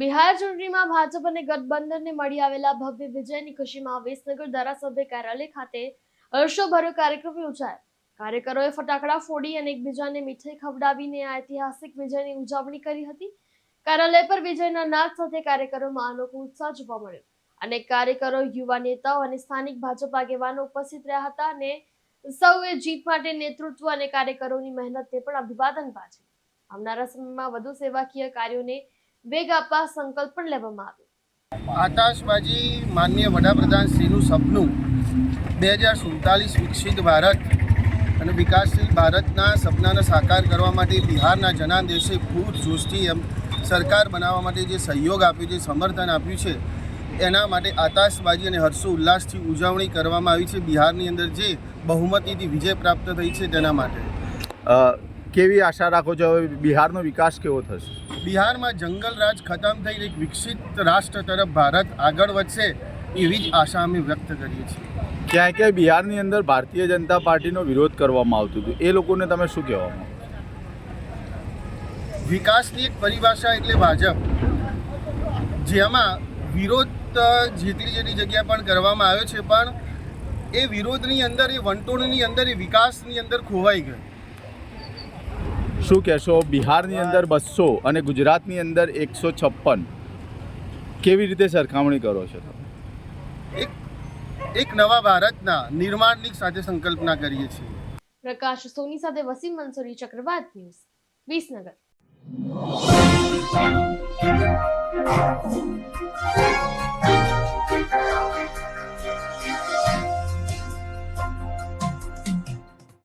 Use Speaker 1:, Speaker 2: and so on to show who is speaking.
Speaker 1: બિહાર ચૂંટણીમાં ભાજપ અને ગઠબંધનને મળી આવેલા ભવ્ય વિજયની ખુશીમાં વિસનગર ધારાસભ્ય કાર્યાલય ખાતે હર્ષોભર્યો કાર્યક્રમ યોજાયો. કાર્યકરોએ ફટાકડા ફોડી અને એકબીજાને મીઠાઈ ખવડાવીને આ ઐતિહાસિક વિજયની ઉજવણી કરી હતી. કાર્યાલય પર વિજયના નાદ સાથે કાર્યકરોમાં અનોખો ઉત્સાહ જોવા મળ્યો. અનેક કાર્યકરો, યુવા નેતાઓ અને સ્થાનિક ભાજપ આગેવાનો ઉપસ્થિત રહ્યા હતા અને સૌએ જીત માટે નેતૃત્વ અને કાર્યકરોની મહેનતને પણ અભિવાદન પાઠવ્યું. આવનારા સમયમાં વધુ સેવાકીય કાર્યોને વેગ આપવા સંકલ્પ પણ લેવામાં આવ્યો.
Speaker 2: આતશબાજી માનનીય વડાપ્રધાન શ્રીનું સપનું 2047 વિકસિત ભારત અને વિકાસશીલ ભારતના સપનાને સાકાર કરવા માટે બિહારના જનાદેશે ખૂબ જોશથી સરકાર બનાવવા માટે જે સહયોગ આપ્યો છે, સમર્થન આપ્યું છે, એના માટે આતશબાજી અને હર્ષો ઉલ્લાસથી ઉજવણી કરવામાં આવી છે. બિહારની અંદર જે બહુમતીથી વિજય પ્રાપ્ત થઈ છે તેના માટે
Speaker 3: કેવી આશા રાખો છો? હવે બિહારનો વિકાસ કેવો થશે?
Speaker 2: બિહારમાં જંગલ રાજ ખતમ થઈ એક વિકસિત રાષ્ટ્ર તરફ ભારત આગળ વધશે એવી જ આશા અમે વ્યક્ત કરીએ છીએ.
Speaker 3: ક્યાંય ક્યાંય બિહારની અંદર ભારતીય જનતા પાર્ટીનો વિરોધ કરવામાં આવતો હતો, એ લોકોને તમે શું કહેવા માંગો?
Speaker 2: વિકાસની એક પરિભાષા એટલે ભાજપ, જેમાં વિરોધ જેટલી જગ્યા પણ કરવામાં આવ્યો છે, પણ એ વિરોધની અંદર, એ વંટોળની અંદર, એ વિકાસની અંદર ખોવાઈ ગયો.
Speaker 3: શું કહેશો? બિહારની અંદર 200 અને ગુજરાતની અંદર 156, કેવી રીતે સરખામણી કરો છો તમે?
Speaker 2: એક નવા ભારતના નિર્માણની સાથે સંકલ્પના કરીએ છીએ.
Speaker 1: પ્રકાશ સોની સાથે વસીમ મંસૂરી, ચક્રવાત ન્યૂઝ, વિસનગર.